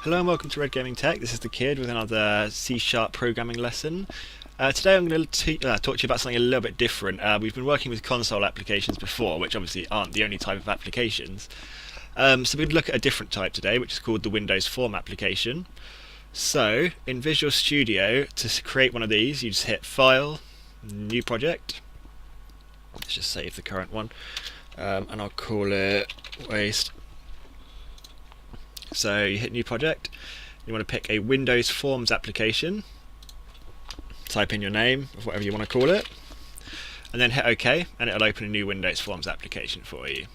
Hello and welcome to Red Gaming Tech. This is the Kid with another C# programming lesson. Today I'm going to talk to you about something a little bit different. We've been working with console applications before, which obviously aren't the only type of applications. So we're going to look at a different type today, which is called the Windows Form application. So in Visual Studio, to create one of these, you just hit File, New Project. Let's just save the current one, and I'll call it Waste. So you hit New Project, you want to pick a Windows Forms application, type in your name of whatever you want to call it, and then hit OK, and it'll open a new Windows Forms application for you.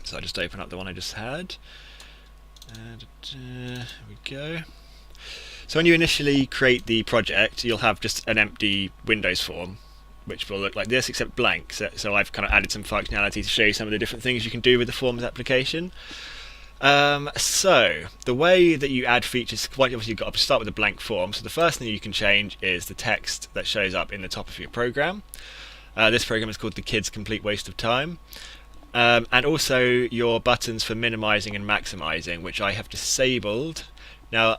So I'll just open up the one I just had. Here we go. So when you initially create the project, you'll have just an empty Windows form, which will look like this except blank. So I've kind of added some functionality to show you some of the different things you can do with the Forms application. So the way that you add features, obviously you've got to start with a blank form. So the first thing you can change is the text that shows up in the top of your program. This program is called The Kid's Complete Waste of Time. And also your buttons for minimizing and maximizing, which I have disabled. Now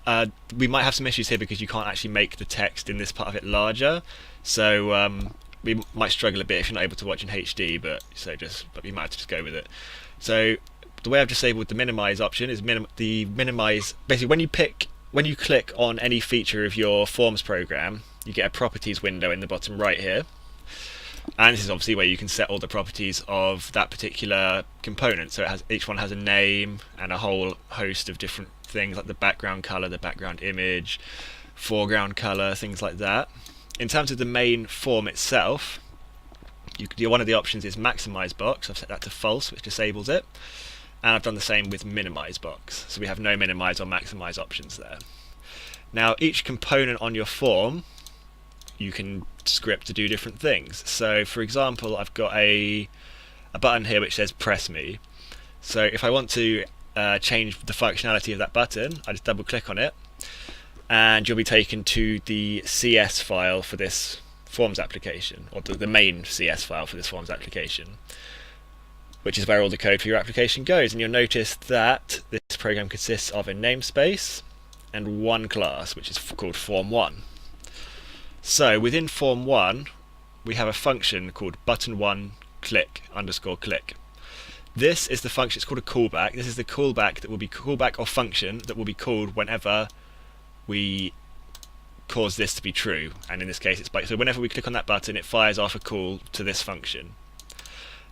we might have some issues here because you can't actually make the text in this part of it larger. So we might struggle a bit if you're not able to watch in HD, but you might have to just go with it. So the way I've disabled the minimize option is minimize. Basically, when you click on any feature of your Forms program, you get a properties window in the bottom right here, and this is obviously where you can set all the properties of that particular component. So each one has a name and a whole host of different things like the background color, the background image, foreground color, things like that. In terms of the main form itself, one of the options is maximize box. I've set that to false, which disables it. And I've done the same with minimize box, so we have no minimize or maximize options there. Now each component on your form you can script to do different things. So for example, I've got a button here which says press me. So if I want to change the functionality of that button, I just double click on it and you'll be taken to the CS file for this Forms application, or the main CS file for this Forms application, which is where all the code for your application goes. And you'll notice that this program consists of a namespace and one class, which is called Form1. So within Form1, we have a function called button1click_click. This is the function. It's called a callback. This is the callback or function that will be called whenever we cause this to be true. And in this case, so whenever we click on that button, it fires off a call to this function.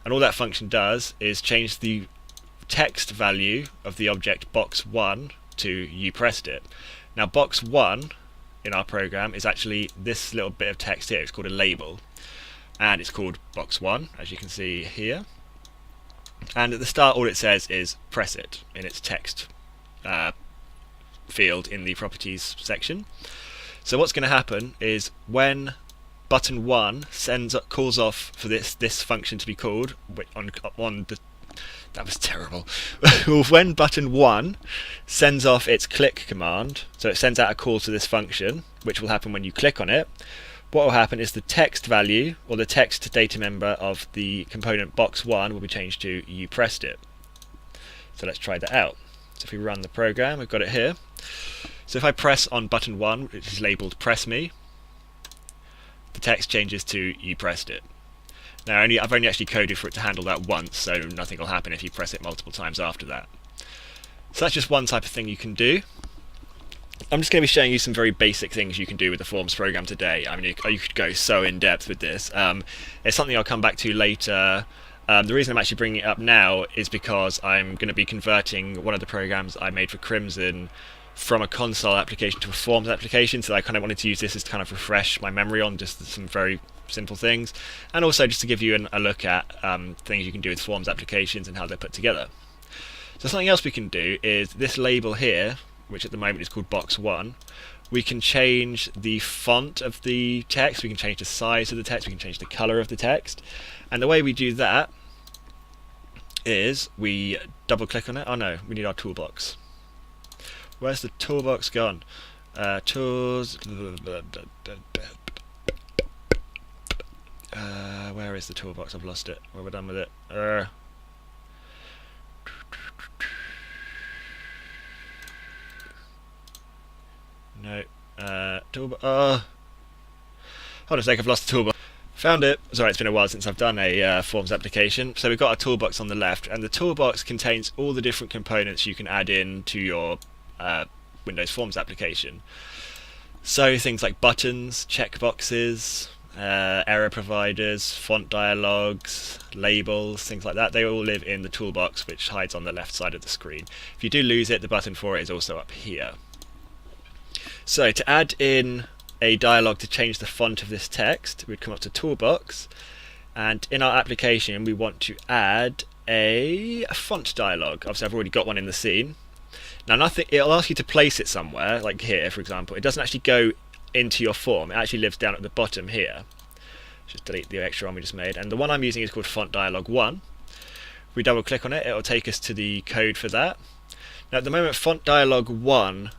And all that function does is change the text value of the object box1 to you pressed it. Now box1 in our program is actually this little bit of text here. It's called a label, and it's called box1, as you can see here. And at the start all it says is press it in its text field in the properties section. So what's going to happen is when button 1 calls off for this function to be called that was terrible. When button 1 sends off its click command, so it sends out a call to this function, which will happen when you click on it, what will happen is the text value or the text data member of the component box1 will be changed to you pressed it. So let's try that out. So if we run the program, we've got it here. So if I press on button 1, which is labeled press me, the text changes to you pressed it. Now I've only actually coded for it to handle that once, so nothing will happen if you press it multiple times after that. So that's just one type of thing you can do. I'm just going to be showing you some very basic things you can do with the Forms program today. I mean, you could go so in depth with this. It's something I'll come back to later. The reason I'm actually bringing it up now is because I'm going to be converting one of the programs I made for Crimson from a console application to a Forms application, so I kind of wanted to use this as to kind of refresh my memory on just some very simple things, and also just to give you a look at things you can do with Forms applications and how they're put together. So something else we can do is this label here, which at the moment is called box1. We can change the font of the text, we can change the size of the text, we can change the color of the text, and the way we do that is we double click on it. Oh no, we need our toolbox. Where's the toolbox gone? Tools. Where is the toolbox? I've lost it. What have I done with it? No. Toolbar. Hold on a sec, I've lost the toolbox. Found it. Sorry, it's been a while since I've done a Forms application. So we've got a toolbox on the left, and the toolbox contains all the different components you can add in to your Windows Forms application. So things like buttons, checkboxes, error providers, font dialogues, labels, things like that. They all live in the toolbox, which hides on the left side of the screen. If you do lose it, the button for it is also up here. So to add in a dialog to change the font of this text, we'd come up to Toolbox, and in our application we want to add a font dialog. Obviously I've already got one in the scene. Now nothing, it'll ask you to place it somewhere, like here for example. It doesn't actually go into your form, it actually lives down at the bottom here. Just delete the extra one we just made, and the one I'm using is called Font Dialog 1. If we double click on it, it'll take us to the code for that. Now at the moment Font Dialog 1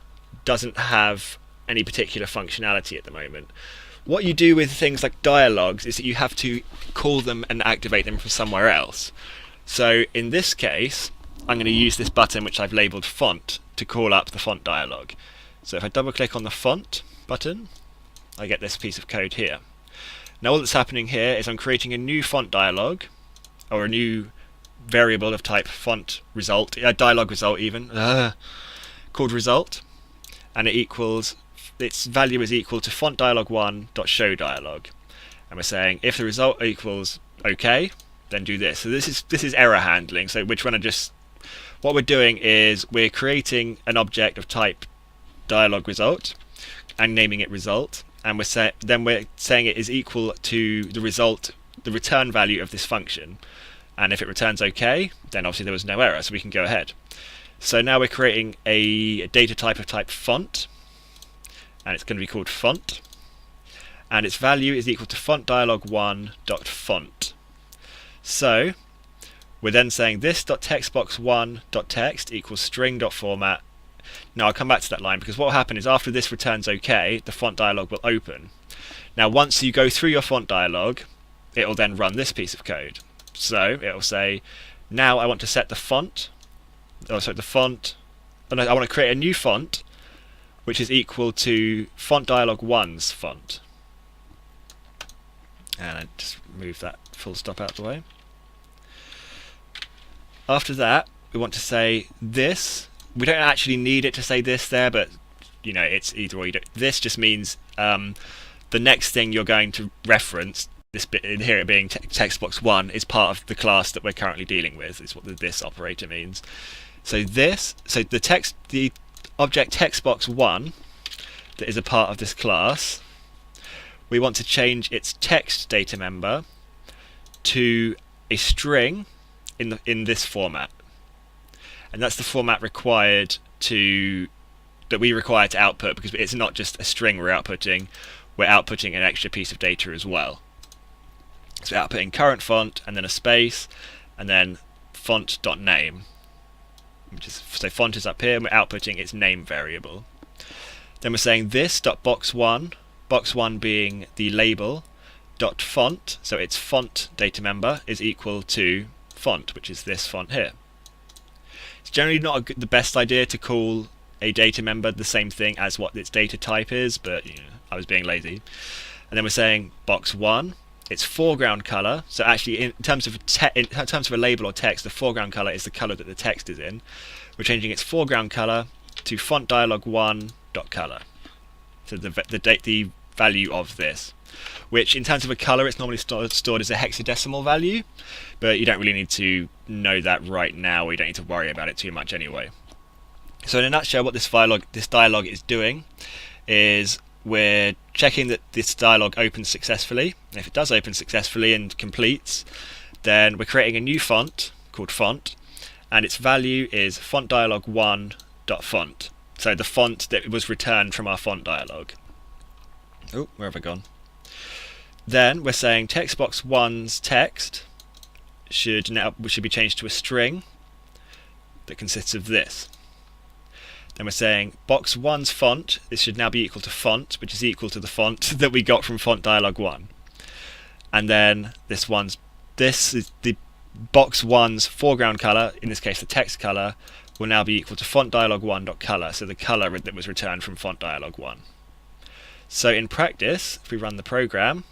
doesn't have any particular functionality at the moment. What you do with things like dialogues is that you have to call them and activate them from somewhere else. So in this case, I'm going to use this button which I've labelled font to call up the font dialog. So if I double click on the font button, I get this piece of code here. Now all that's happening here is I'm creating a new font dialog, or a new variable of type font result, dialog result even, called result, and it equals, its value is equal to font dialog 1.show dialog, and we're saying if the result equals OK, then do this. So this is error handling. So what we're doing is we're creating an object of type dialog result and naming it result, and we're saying it is equal to the result, the return value of this function, and if it returns OK, then obviously there was no error, so we can go ahead. So now we're creating a data type of type font, and it's going to be called font, and its value is equal to font dialog 1.font. So we're then saying this.textbox1.text equals string.format. Now I'll come back to that line, because what will happen is after this returns OK, the font dialog will open. Now once you go through your font dialog, it will then run this piece of code. So it will say, now I want to set the font, I want to create a new font which is equal to font dialog 1's font. And I just move that full stop out of the way. After that, we want to say this. We don't actually need it to say this there, but you know, it's either or. This just means the next thing you're going to reference, this bit in here, it being textbox 1, is part of the class that we're currently dealing with. Is what the this operator means. So the object textbox 1 that is a part of this class, we want to change its text data member to a string in this format, and that's the format that we require to output, because it's not just a string we're outputting an extra piece of data as well. So we're outputting current font and then a space and then font.name. So font is up here, and we're outputting its name variable. Then we're saying this.box1, box1 being the label, dot font, so its font data member is equal to font, which is this font here. It's generally not the best idea to call a data member the same thing as what its data type is, but you know, I was being lazy. And then we're saying box1, its foreground color. So actually, in terms of a label or text, the foreground color is the color that the text is in. We're changing its foreground color to font dialog 1.color. So the value of this, which in terms of a color, it's normally stored as a hexadecimal value, but you don't really need to know that right now, or you don't need to worry about it too much anyway. So in a nutshell, what this dialog is doing is we're checking that this dialog opens successfully. If it does open successfully and completes, then we're creating a new font called font, and its value is font dialog 1.font. So the font that was returned from our font dialog. Oh, where have I gone? Then we're saying textbox 1's text should be changed to a string that consists of this. Then we're saying box 1's font, this should now be equal to font, which is equal to the font that we got from font dialog 1. And then this is the box 1's foreground color, in this case the text color, will now be equal to font_dialog1.color, so the color that was returned from font_dialog1. So in practice, if we run the program,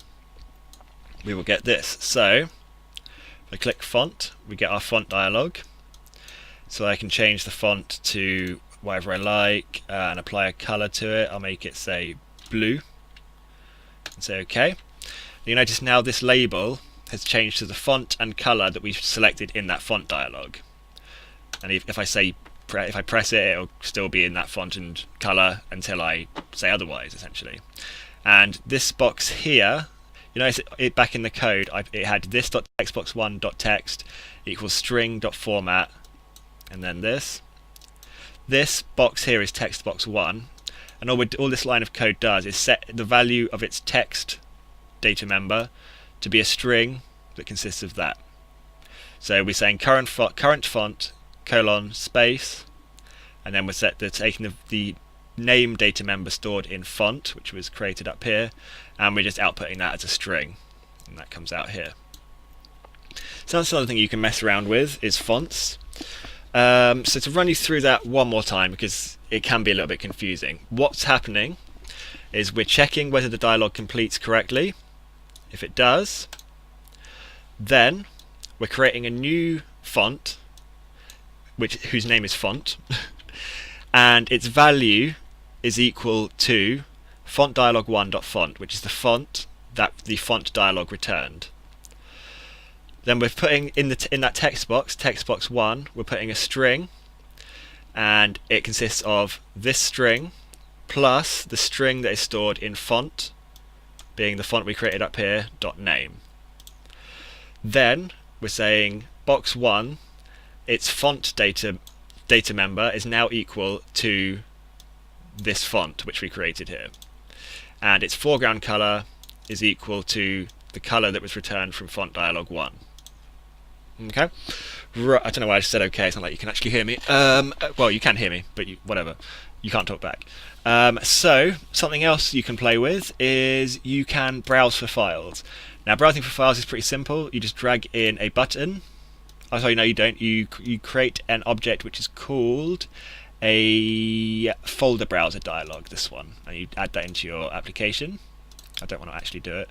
we will get this. So if I click font, we get our font dialog. So I can change the font to whatever I like and apply a color to it. I'll make it say blue and say OK. You notice now this label has changed to the font and color that we've selected in that font dialog. And if I press it, it'll still be in that font and color until I say otherwise, essentially. And this box here, you notice it back in the code, it had this.textbox1.text equals string.format, and then this. This box here is textbox1, and all this line of code does is set the value of its text data member to be a string that consists of that. So we're saying current font colon space, and then we're taking the name data member stored in font, which was created up here, and we're just outputting that as a string, and that comes out here. So that's another thing you can mess around with, is fonts. So to run you through that one more time, because it can be a little bit confusing. What's happening is we're checking whether the dialog completes correctly. If it does, then we're creating a new font whose name is font, and its value is equal to font_dialog1.font, which is the font that the font dialog returned. Then we're putting in that text box, textbox1, we're putting a string, and it consists of this string plus the string that is stored in font, being the font we created up here, .name. Then we're saying box1, its font data member is now equal to this font which we created here, and its foreground color is equal to the color that was returned from font dialog 1. Okay, right, I don't know why I just said okay. It's not like you can actually hear me. Well, you can hear me, but whatever, you can't talk back. So something else you can play with is you can browse for files. Now, browsing for files is pretty simple. You just drag in a button. Oh, sorry, no, you don't. You create an object which is called a folder browser dialog. This one, and you add that into your application. I don't want to actually do it.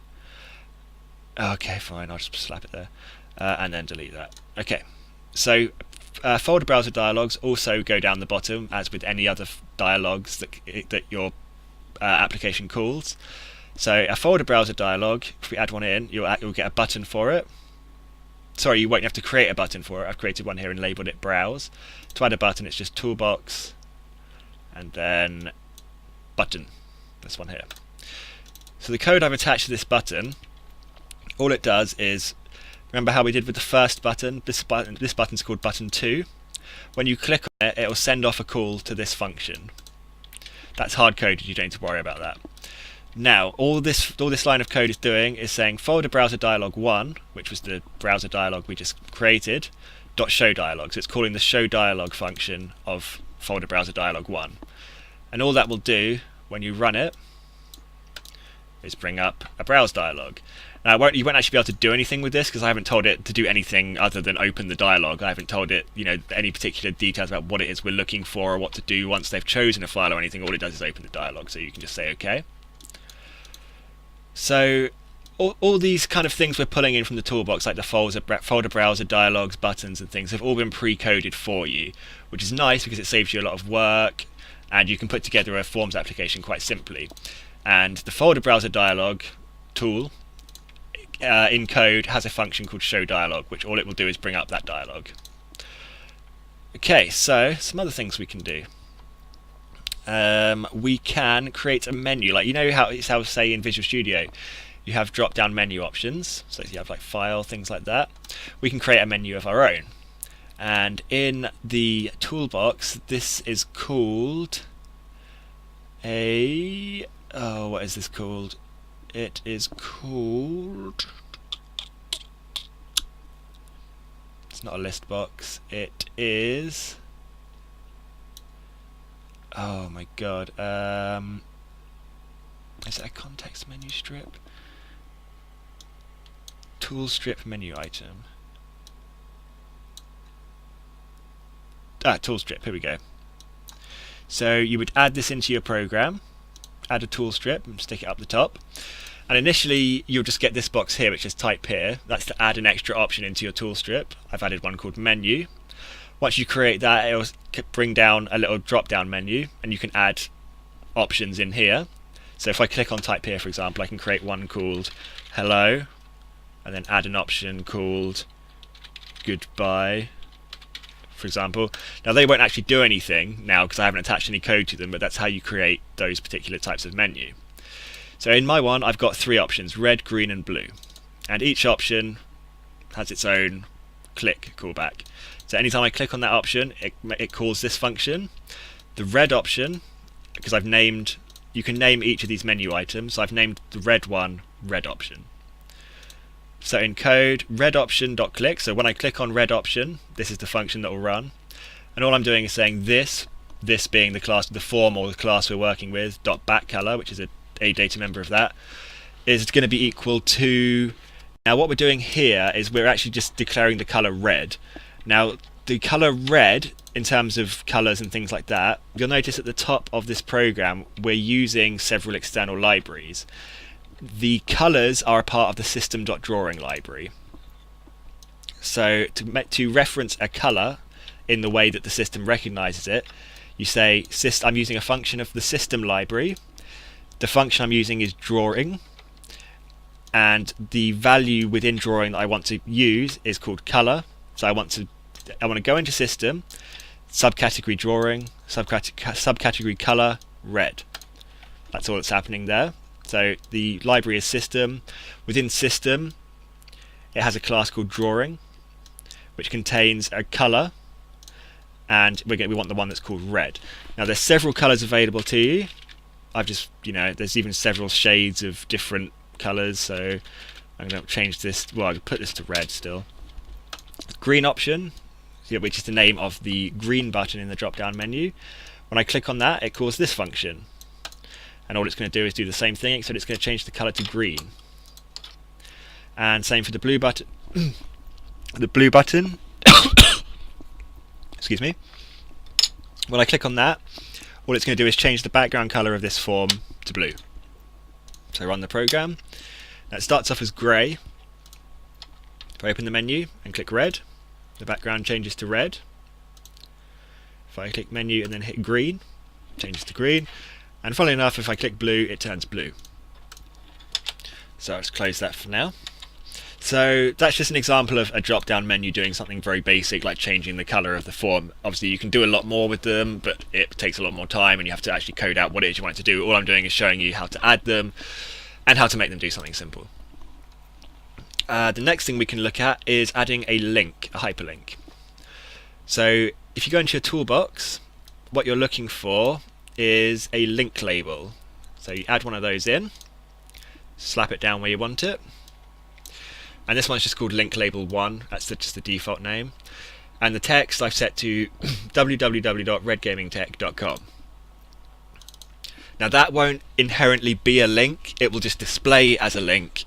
Okay, fine. I'll just slap it there, and then delete that. Okay, so folder browser dialogs also go down the bottom, as with any other dialogs that your application calls. So a folder browser dialog, if we add one in, you'll get a button for it. Sorry, you won't have to create a button for it. I've created one here and labelled it Browse. To add a button, it's just Toolbox, and then Button. This one here. So the code I've attached to this button, all it does is, remember how we did with the first button? This button's called Button 2. When you click on it, it'll send off a call to this function. That's hard-coded, you don't need to worry about that. Now, all this line of code is doing is saying folder browser dialog 1, which was the browser dialog we just created, .show dialog. So it's calling the show dialog function of folder browser dialog 1. And all that will do when you run it is bring up a browse dialog. Now, you won't actually be able to do anything with this because I haven't told it to do anything other than open the dialog. I haven't told it, any particular details about what it is we're looking for or what to do once they've chosen a file or anything. All it does is open the dialog, so you can just say OK. So all these kind of things we're pulling in from the toolbox, like the folder browser dialogs, buttons and things, have all been pre-coded for you, which is nice because it saves you a lot of work and you can put together a forms application quite simply. And the folder browser dialog tool in code has a function called show dialog, which all it will do is bring up that dialog. Okay, so some other things we can do. We can create a menu, like how say in Visual Studio you have drop-down menu options, so you have like file, things like that. We can create a menu of our own, and in the toolbox this is called what is this called? It is called, it's not a list box, it is, oh my god, is it a context menu strip? Tool strip menu item. tool strip. Here we go. So you would add this into your program, add a tool strip and stick it up the top. And initially you'll just get this box here which is type here. That's to add an extra option into your tool strip. I've added one called menu. Once you create that, it'll bring down a little drop down menu and you can add options in here. So if I click on type here, for example, I can create one called hello and then add an option called goodbye, for example. Now they won't actually do anything now because I haven't attached any code to them, but that's how you create those particular types of menu. So in my one I've got three options: red, green and blue, and each option has its own click callback. So anytime I click on that option, it calls this function. The red option, because I've named, you can name each of these menu items, so I've named the red one red option. So in code, red option.click, so when I click on red option, this is the function that will run. And all I'm doing is saying this being the class, the form or the class we're working with, dot backcolor, which is a data member of that, is going to be equal to, now what we're doing here is we're actually just declaring the color red. Now the color red, in terms of colors and things like that, you'll notice at the top of this program we're using several external libraries. The colors are a part of the system.drawing library. So to reference a color in the way that the system recognizes it, you say I'm using a function of the system library. The function I'm using is drawing, and the value within drawing that I want to use is called color. So I want to go into system, subcategory drawing, subcategory color, red. That's all that's happening there. So the library is system. Within system, it has a class called drawing, which contains a color, and we want the one that's called red. Now there's several colors available to you. I've just, there's even several shades of different colors, so I'm going to change this, well, I'll put this to red still. Green option, which is the name of the green button in the drop down menu. When I click on that, it calls this function. And all it's going to do is do the same thing, except it's going to change the color to green. And same for the blue button. The blue button, excuse me. When I click on that, all it's going to do is change the background color of this form to blue. So run the program. Now it starts off as grey. If I open the menu and click red, the background changes to red. If I click menu and then hit green, it changes to green. And funnily enough, if I click blue, it turns blue. So let's close that for now. So that's just an example of a drop-down menu doing something very basic, like changing the color of the form. Obviously you can do a lot more with them, but it takes a lot more time and you have to actually code out what it is you want it to do. All I'm doing is showing you how to add them and how to make them do something simple. The next thing we can look at is adding a link, a hyperlink. So if you go into your toolbox, what you're looking for is a link label. So you add one of those in, slap it down where you want it, and this one's just called link label 1, that's just the default name, and the text I've set to www.redgamingtech.com. Now that won't inherently be a link, it will just display as a link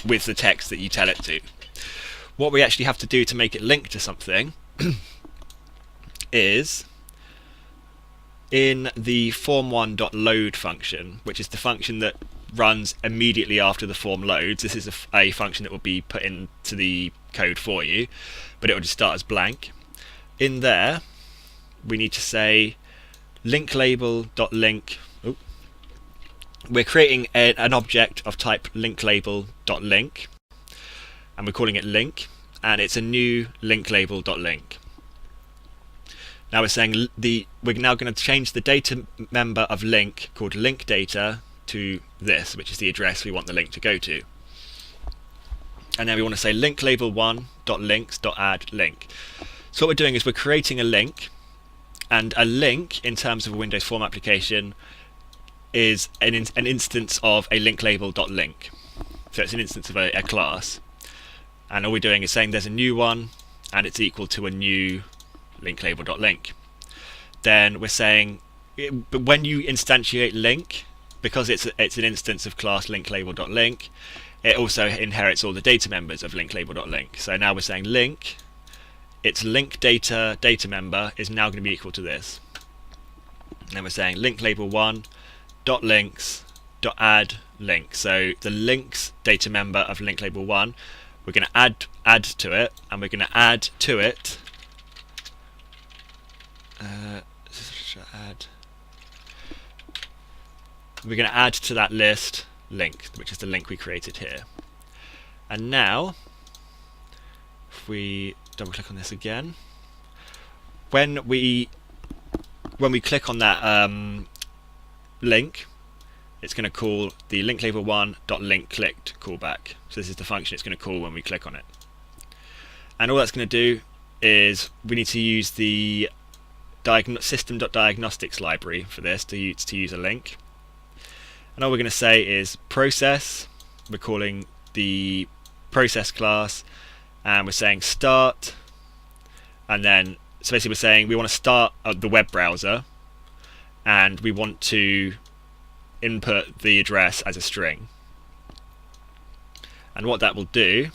with the text that you tell it to. What we actually have to do to make it link to something is in the form1.load function, which is the function that runs immediately after the form loads. This is a function that will be put into the code for you, but it will just start as blank. In there, we need to say link label.link. We're creating an object of type link label.link, and we're calling it link, and it's a new link label.link. Now we're saying we're now going to change the data member of link called link data to this, which is the address we want the link to go to. And then we want to say link label 1.links.add link. So what we're doing is we're creating a link, and a link in terms of a Windows form application is an instance of a link label.link. So it's an instance of a class, and all we're doing is saying there's a new one and it's equal to a new link label.link. Then we're saying, but when you instantiate link, because it's an instance of class link label.link, it also inherits all the data members of link label.link. So now we're saying link its link data member is now going to be equal to this. And then we're saying link label 1 dot links dot add link. So the links data member of link label 1, we're going to add to it, and we're going to add to it we're going to add to that list link, which is the link we created here. And now if we double click on this again, when we click on that link, it's going to call the link label 1 dot link clicked callback. So this is the function it's going to call when we click on it. And all that's going to do is we need to use the system.diagnostics library for this to use a link. And all we're going to say is process. We're calling the process class, and we're saying start, and then so basically we're saying we want to start the web browser, and we want to input the address as a string. And what that will do,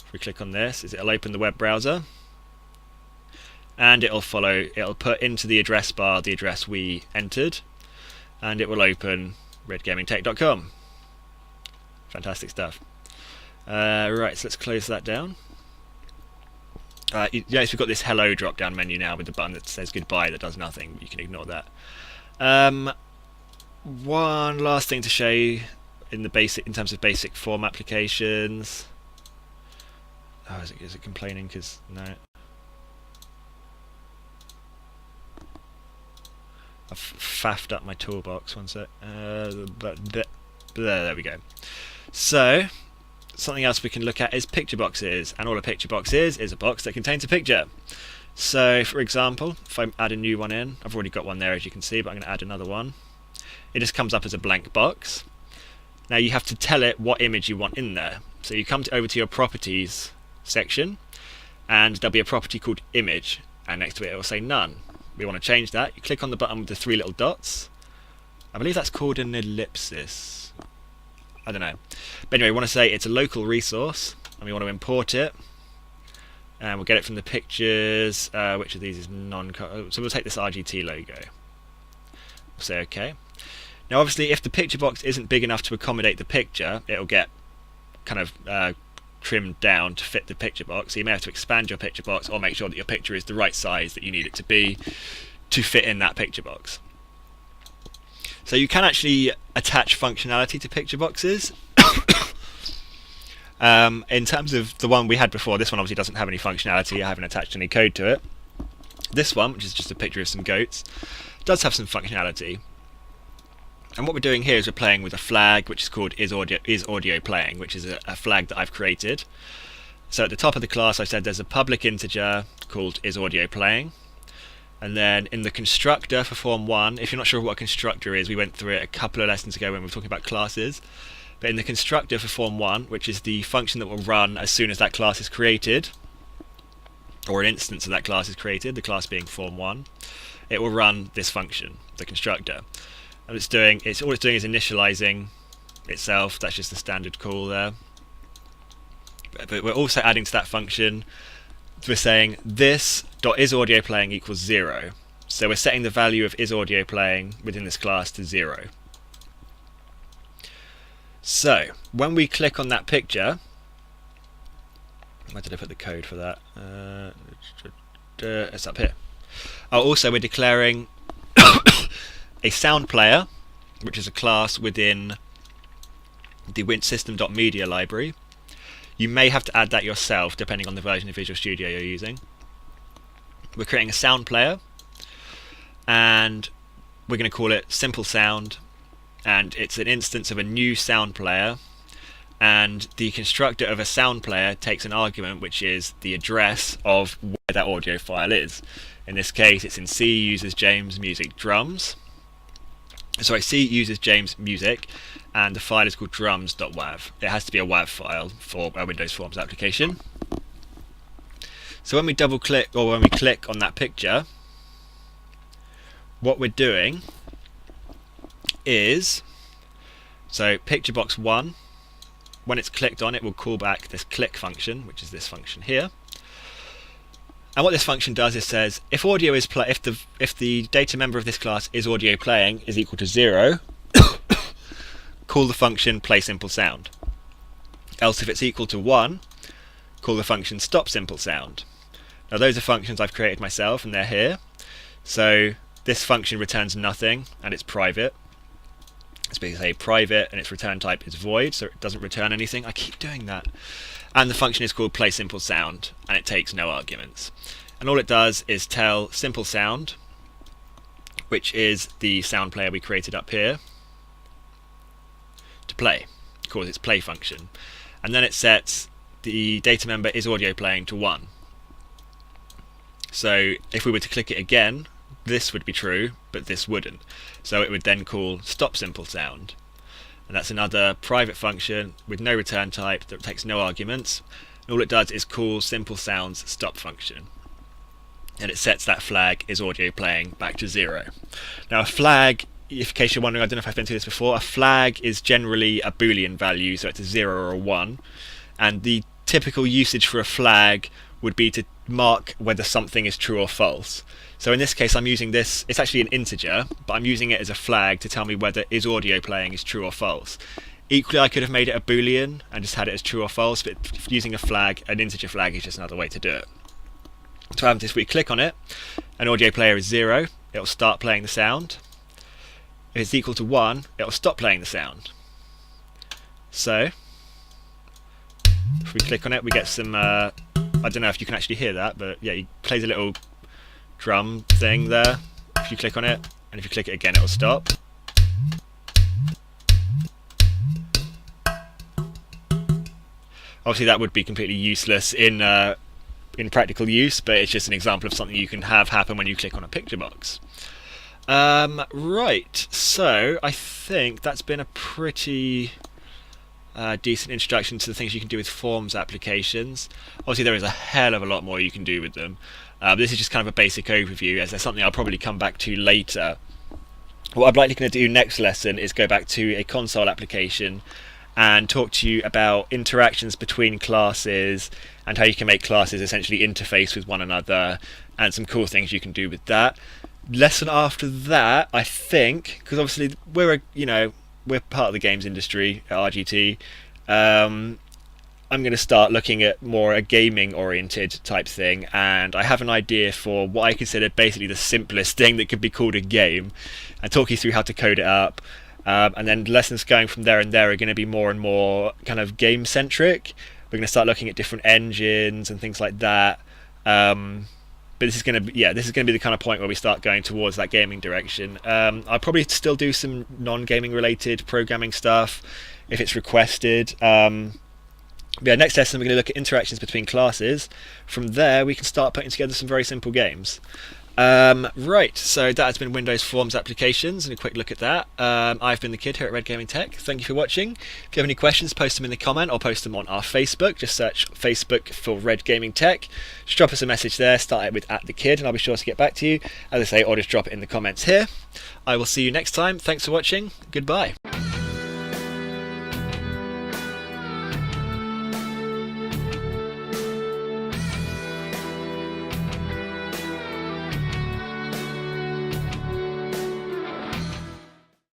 if we click on this, is it'll open the web browser, and it'll put into the address bar the address we entered, and it will open redgamingtech.com. Fantastic stuff. Right, so let's close that down. Yes, we've got this hello drop down menu now with the button that says goodbye that does nothing, but you can ignore that. One last thing to show you in terms of basic form applications. Oh, is it complaining? Because no, I've faffed up my toolbox. One sec. There we go. So something else we can look at is picture boxes, and all a picture box is a box that contains a picture. So for example, if I add a new one in, I've already got one there as you can see, but I'm going to add another one. It just comes up as a blank box. Now you have to tell it what image you want in there. So you come over to your properties section, and there'll be a property called image, and next to it will say none. We want to change that. You click on the button with the 3 little dots. I believe that's called an ellipsis. I don't know. But anyway, we want to say it's a local resource, and we want to import it. And we'll get it from the pictures. Which of these is so we'll take this RGT logo. We'll say OK. Now obviously if the picture box isn't big enough to accommodate the picture, it'll get kind of trimmed down to fit the picture box. So you may have to expand your picture box, or make sure that your picture is the right size that you need it to be to fit in that picture box. So you can actually attach functionality to picture boxes. In terms of the one we had before, this one obviously doesn't have any functionality. I haven't attached any code to it. This one, which is just a picture of some goats, does have some functionality. And what we're doing here is we're playing with a flag which is called isAudioPlaying, which is a flag that I've created. So at the top of the class I said there's a public integer called isAudioPlaying. And then in the constructor for form 1, if you're not sure what a constructor is, we went through it a couple of lessons ago when we were talking about classes. But in the constructor for form 1, which is the function that will run as soon as that class is created, or an instance of that class is created, the class being form 1, it will run this function, the constructor. And all it's doing is initializing itself. That's just the standard call there. But we're also adding to that function, we're saying this.isAudioPlaying equals 0. So we're setting the value of isAudioPlaying within this class to 0. So when we click on that picture, where did I put the code for that? It's up here. Oh, also we're declaring a sound player, which is a class within the system.media library. You may have to add that yourself depending on the version of Visual Studio you're using. We're creating a sound player, and we're going to call it simple sound, and it's an instance of a new sound player, and the constructor of a sound player takes an argument which is the address of where that audio file is. In this case it's in C uses James music drums. Sorry, C uses James music, and the file is called drums.wav. It has to be a WAV file for a Windows Forms application. So when we double click, or when we click on that picture, what we're doing is, so picture box 1, when it's clicked on, it will call back this click function, which is this function here. And what this function does is says if audio is if the data member of this class is audio playing is equal to 0, call the function play simple sound. Else if it's equal to 1, call the function stop simple sound. Now those are functions I've created myself and they're here. So this function returns nothing and it's private. It's basically private and its return type is void, so it doesn't return anything. I keep doing that. And the function is called play simple sound and it takes no arguments. And all it does is tell simple sound, which is the sound player we created up here, to play. It calls its play function. And then it sets the data member is audio playing to 1. So if we were to click it again, this would be true, but this wouldn't. So it would then call stop simple sound. And that's another private function with no return type that takes no arguments. And all it does is call simple sounds stop function. And it sets that flag is audio playing back to 0. Now a flag, in case you're wondering, I don't know if I've been through this before, a flag is generally a Boolean value, so it's a 0 or a 1. And the typical usage for a flag would be to mark whether something is true or false. So in this case I'm using this, it's actually an integer, but I'm using it as a flag to tell me whether is audio playing is true or false. Equally I could have made it a Boolean and just had it as true or false, but using a flag, an integer flag, is just another way to do it. So what happens is if we click on it, an audio player is 0, it'll start playing the sound. If it's equal to 1, it'll stop playing the sound. So if we click on it, we get some, I don't know if you can actually hear that, but yeah, it plays a little drum thing there. If you click on it, and if you click it again, it'll stop. Obviously that would be completely useless in practical use, but it's just an example of something you can have happen when you click on a picture box. Right, so I think that's been a pretty decent introduction to the things you can do with forms applications. Obviously there is a hell of a lot more you can do with them. This is just kind of a basic overview, as there's something I'll probably come back to later. What I'm likely going to do next lesson is go back to a console application and talk to you about interactions between classes and how you can make classes essentially interface with one another and some cool things you can do with that. Lesson after that, I think, because obviously we're part of the games industry at RGT, I'm going to start looking at more a gaming oriented type thing, and I have an idea for what I consider basically the simplest thing that could be called a game, and talk you through how to code it up. And then lessons going from there and there are going to be more and more kind of game centric. We're going to start looking at different engines and things like that. But this is going to be, the kind of point where we start going towards that gaming direction. I'll probably still do some non-gaming related programming stuff if it's requested. Next lesson we're going to look at interactions between classes. From there we can start putting together some very simple games. Right, so that has been Windows Forms applications and a quick look at that. I've been the Kid here at Red Gaming Tech. Thank you for watching. If you have any questions, post them in the comment or post them on our Facebook. Just search Facebook for Red Gaming Tech. Just drop us a message there, start it with @thekid, and I'll be sure to get back to you. As I say, or just drop it in the comments here. I will see you next time. Thanks for watching. Goodbye.